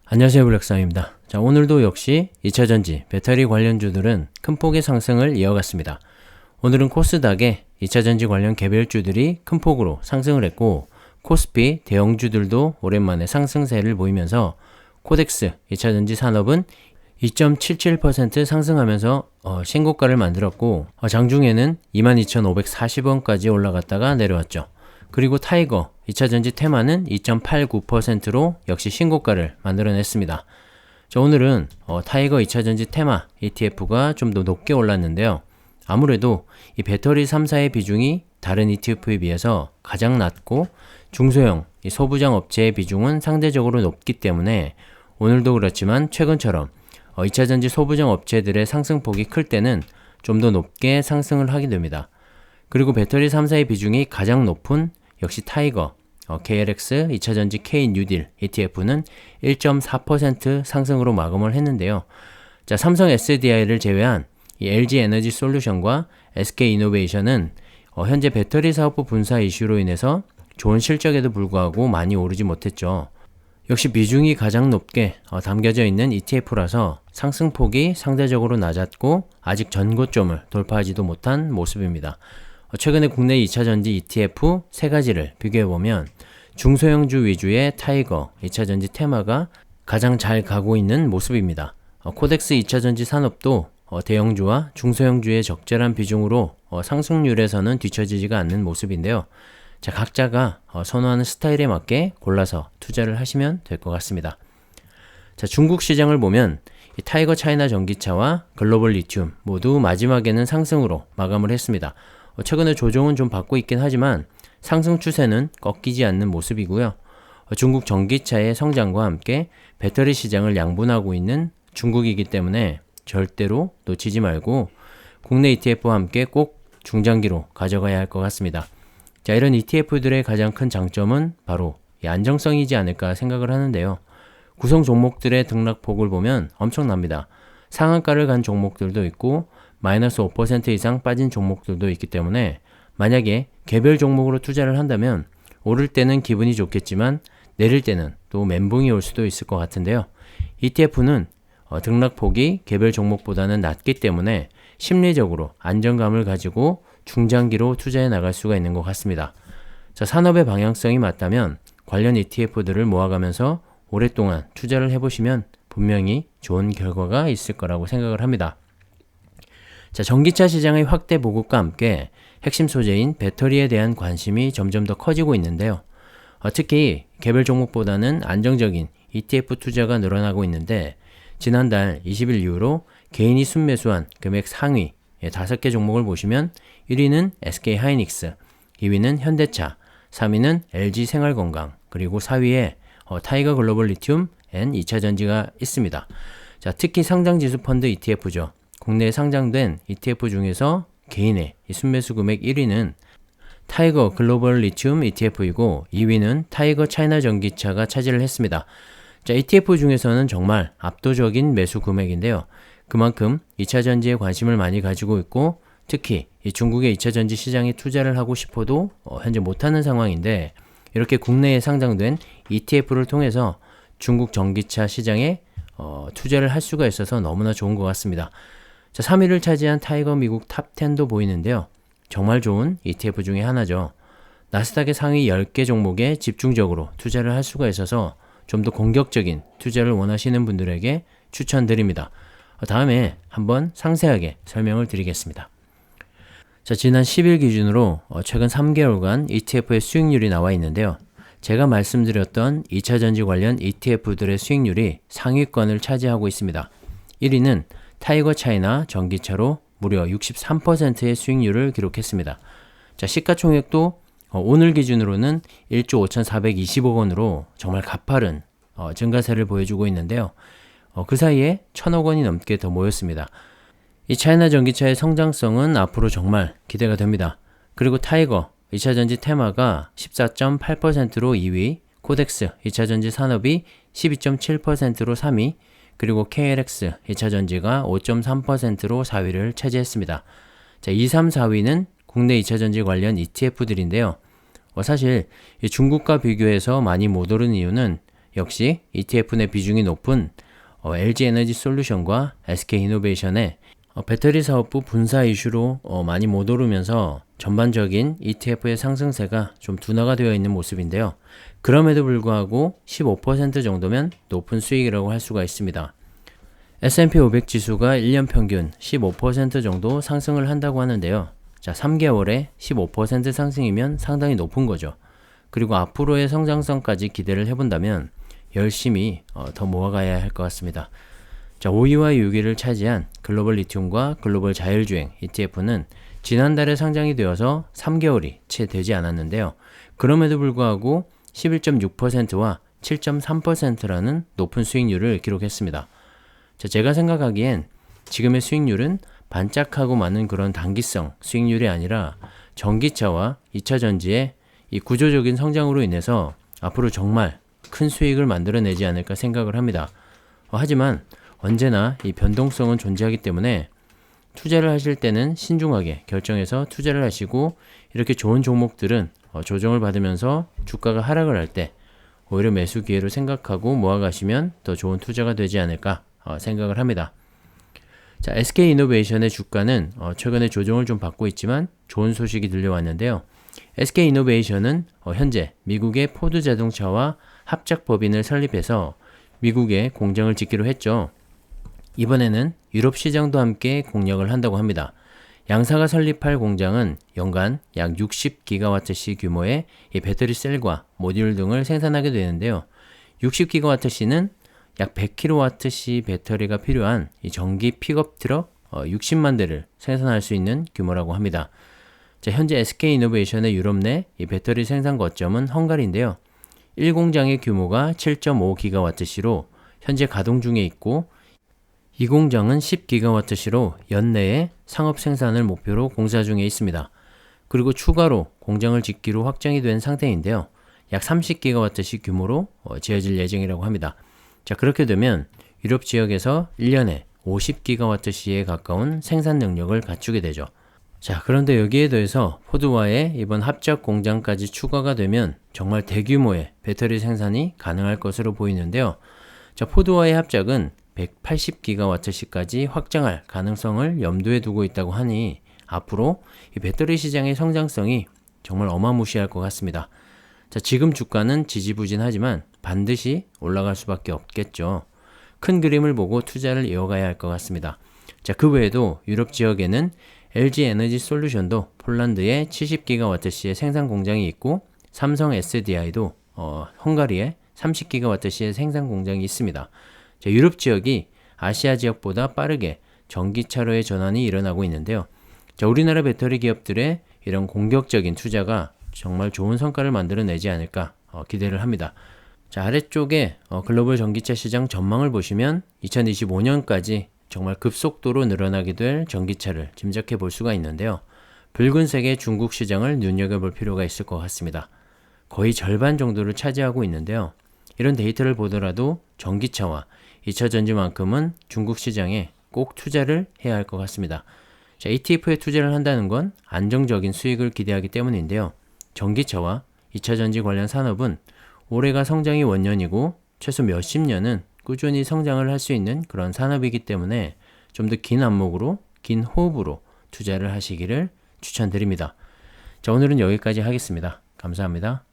안녕하세요, 블랙상입니다. 자, 오늘도 역시 2차전지, 배터리 관련주들은 큰 폭의 상승을 이어갔습니다. 오늘은 코스닥의 2차전지 관련 개별주들이 큰 폭으로 상승을 했고, 코스피 대형주들도 오랜만에 상승세를 보이면서 코덱스 2차전지 산업은 2.77% 상승하면서 신고가를 만들었고, 장중에는 22,540원까지 올라갔다가 내려왔죠. 그리고 타이거 2차전지 테마는 2.89%로 역시 신고가를 만들어냈습니다. 자, 오늘은 타이거 2차전지 테마 ETF가 좀 더 높게 올랐는데요. 아무래도 이 배터리 3사의 비중이 다른 ETF에 비해서 가장 낮고 중소형 이 소부장 업체의 비중은 상대적으로 높기 때문에 오늘도 그렇지만 최근처럼 2차전지 소부장 업체들의 상승폭이 클 때는 좀 더 높게 상승을 하게 됩니다. 그리고 배터리 3사의 비중이 가장 높은 역시 타이거, KLX 2차전지 K-뉴딜 ETF는 1.4% 상승으로 마감을 했는데요. 자, 삼성 SDI를 제외한 이 LG 에너지 솔루션과 SK 이노베이션은 현재 배터리 사업부 분사 이슈로 인해서 좋은 실적에도 불구하고 많이 오르지 못했죠. 역시 비중이 가장 높게 담겨져 있는 ETF라서 상승폭이 상대적으로 낮았고 아직 전고점을 돌파하지도 못한 모습입니다. 최근에 국내 2차전지 ETF 3가지를 비교해보면 중소형주 위주의 타이거 2차전지 테마가 가장 잘 가고 있는 모습입니다. 코덱스 2차전지 산업도 대형주와 중소형주의 적절한 비중으로 상승률에서는 뒤처지지가 않는 모습인데요. 자, 각자가 선호하는 스타일에 맞게 골라서 투자를 하시면 될 것 같습니다. 자, 중국 시장을 보면 이 타이거 차이나 전기차와 글로벌 리튬 모두 마지막에는 상승으로 마감을 했습니다. 최근에 조정은 좀 받고 있긴 하지만 상승 추세는 꺾이지 않는 모습이고요. 중국 전기차의 성장과 함께 배터리 시장을 양분하고 있는 중국이기 때문에 절대로 놓치지 말고 국내 ETF와 함께 꼭 중장기로 가져가야 할 것 같습니다. 자, 이런 ETF들의 가장 큰 장점은 바로 이 안정성이지 않을까 생각을 하는데요. 구성 종목들의 등락폭을 보면 엄청납니다. 상한가를 간 종목들도 있고 마이너스 5% 이상 빠진 종목들도 있기 때문에 만약에 개별 종목으로 투자를 한다면 오를 때는 기분이 좋겠지만 내릴 때는 또 멘붕이 올 수도 있을 것 같은데요. ETF는 등락폭이 개별 종목보다는 낮기 때문에 심리적으로 안정감을 가지고 중장기로 투자해 나갈 수가 있는 것 같습니다. 자, 산업의 방향성이 맞다면 관련 ETF들을 모아가면서 오랫동안 투자를 해보시면 분명히 좋은 결과가 있을 거라고 생각을 합니다. 자, 전기차 시장의 확대 보급과 함께 핵심 소재인 배터리에 대한 관심이 점점 더 커지고 있는데요. 특히 개별 종목보다는 안정적인 ETF 투자가 늘어나고 있는데 지난달 20일 이후로 개인이 순매수한 금액 상위 5개 종목을 보시면 1위는 SK하이닉스, 2위는 현대차, 3위는 LG생활건강, 그리고 4위에 타이거 글로벌 리튬 앤 2차전지가 있습니다. 자, 특히 상장지수 펀드 ETF죠. 국내에 상장된 ETF 중에서 개인의 순매수 금액 1위는 타이거 글로벌 리튬 ETF이고 2위는 타이거 차이나 전기차가 차지를 했습니다. 자, ETF 중에서는 정말 압도적인 매수 금액인데요. 그만큼 2차전지에 관심을 많이 가지고 있고 특히 이 중국의 2차전지 시장에 투자를 하고 싶어도 현재 못하는 상황인데 이렇게 국내에 상장된 ETF를 통해서 중국 전기차 시장에 투자를 할 수가 있어서 너무나 좋은 것 같습니다. 자, 3위를 차지한 타이거 미국 탑10도 보이는데요. 정말 좋은 ETF 중에 하나죠. 나스닥의 상위 10개 종목에 집중적으로 투자를 할 수가 있어서 좀 더 공격적인 투자를 원하시는 분들에게 추천드립니다. 다음에 한번 상세하게 설명을 드리겠습니다. 자, 지난 10일 기준으로 최근 3개월간 ETF의 수익률이 나와 있는데요. 제가 말씀드렸던 2차전지 관련 ETF들의 수익률이 상위권을 차지하고 있습니다. 1위는 타이거 차이나 전기차로 무려 63%의 수익률을 기록했습니다. 자, 시가총액도 오늘 기준으로는 1조 5,420억 원으로 정말 가파른 증가세를 보여주고 있는데요. 그 사이에 1,000억 원이 넘게 더 모였습니다. 이 차이나 전기차의 성장성은 앞으로 정말 기대가 됩니다. 그리고 타이거 2차전지 테마가 14.8%로 2위, 코덱스 2차전지 산업이 12.7%로 3위, 그리고 KLX 2차전지가 5.3%로 4위를 차지했습니다. 자, 2, 3, 4위는 국내 2차전지 관련 ETF들인데요. 사실 중국과 비교해서 많이 못 오른 이유는 역시 ETF 내 비중이 높은 LG 에너지 솔루션과 SK 이노베이션의 배터리 사업부 분사 이슈로 많이 못 오르면서 전반적인 ETF의 상승세가 좀 둔화가 되어 있는 모습인데요. 그럼에도 불구하고 15% 정도면 높은 수익이라고 할 수가 있습니다. S&P 500 지수가 1년 평균 15% 정도 상승을 한다고 하는데요. 자, 3개월에 15% 상승이면 상당히 높은 거죠. 그리고 앞으로의 성장성까지 기대를 해본다면 열심히 더 모아가야 할 것 같습니다. 자, 5위와 6위를 차지한 글로벌 리튬과 글로벌 자율주행 ETF는 지난달에 상장이 되어서 3개월이 채 되지 않았는데요. 그럼에도 불구하고 11.6%와 7.3%라는 높은 수익률을 기록했습니다. 자, 제가 생각하기엔 지금의 수익률은 반짝하고 많은 그런 단기성 수익률이 아니라 전기차와 2차 전지의 이 구조적인 성장으로 인해서 앞으로 정말 큰 수익을 만들어내지 않을까 생각을 합니다. 하지만 언제나 이 변동성은 존재하기 때문에 투자를 하실 때는 신중하게 결정해서 투자를 하시고, 이렇게 좋은 종목들은 조정을 받으면서 주가가 하락을 할 때 오히려 매수 기회로 생각하고 모아가시면 더 좋은 투자가 되지 않을까 생각을 합니다. 자, SK 이노베이션의 주가는 최근에 조정을 좀 받고 있지만 좋은 소식이 들려왔는데요. SK 이노베이션은 현재 미국의 포드 자동차와 합작 법인을 설립해서 미국에 공장을 짓기로 했죠. 이번에는 유럽 시장도 함께 공략을 한다고 합니다. 양사가 설립할 공장은 연간 약 60기가와트시 규모의 이 배터리 셀과 모듈 등을 생산하게 되는데요. 60기가와트시는 약 100kWh 배터리가 필요한 이 전기 픽업 트럭 60만 대를 생산할 수 있는 규모라고 합니다. 자, 현재 SK 이노베이션의 유럽 내 이 배터리 생산 거점은 헝가리인데요. 1공장의 규모가 7.5기가와트시로 현재 가동 중에 있고, 이 공장은 10기가와트시로 연내에 상업 생산을 목표로 공사 중에 있습니다. 그리고 추가로 공장을 짓기로 확정이 된 상태인데요. 약 30기가와트시 규모로 지어질 예정이라고 합니다. 자, 그렇게 되면 유럽 지역에서 1년에 50기가와트시에 가까운 생산 능력을 갖추게 되죠. 자, 그런데 여기에 더해서 포드와의 이번 합작 공장까지 추가가 되면 정말 대규모의 배터리 생산이 가능할 것으로 보이는데요. 자, 포드와의 합작은 180기가와트시까지 확장할 가능성을 염두에 두고 있다고 하니 앞으로 이 배터리 시장의 성장성이 정말 어마무시할 것 같습니다. 자, 지금 주가는 지지부진하지만 반드시 올라갈 수밖에 없겠죠. 큰 그림을 보고 투자를 이어가야 할 것 같습니다. 자, 그 외에도 유럽 지역에는 LG 에너지 솔루션도 폴란드에 70기가와트시의 생산 공장이 있고, 삼성 SDI도 헝가리에 30기가와트시의 생산 공장이 있습니다. 자, 유럽 지역이 아시아 지역보다 빠르게 전기차로의 전환이 일어나고 있는데요. 자, 우리나라 배터리 기업들의 이런 공격적인 투자가 정말 좋은 성과를 만들어내지 않을까 기대를 합니다. 자, 아래쪽에 글로벌 전기차 시장 전망을 보시면 2025년까지 정말 급속도로 늘어나게 될 전기차를 짐작해 볼 수가 있는데요. 붉은색의 중국 시장을 눈여겨볼 필요가 있을 것 같습니다. 거의 절반 정도를 차지하고 있는데요. 이런 데이터를 보더라도 전기차와 2차 전지만큼은 중국 시장에 꼭 투자를 해야 할 것 같습니다. 자, ETF에 투자를 한다는 건 안정적인 수익을 기대하기 때문인데요. 전기차와 2차 전지 관련 산업은 올해가 성장이 원년이고 최소 몇십 년은 꾸준히 성장을 할 수 있는 그런 산업이기 때문에 좀 더 긴 안목으로, 긴 호흡으로 투자를 하시기를 추천드립니다. 자, 오늘은 여기까지 하겠습니다. 감사합니다.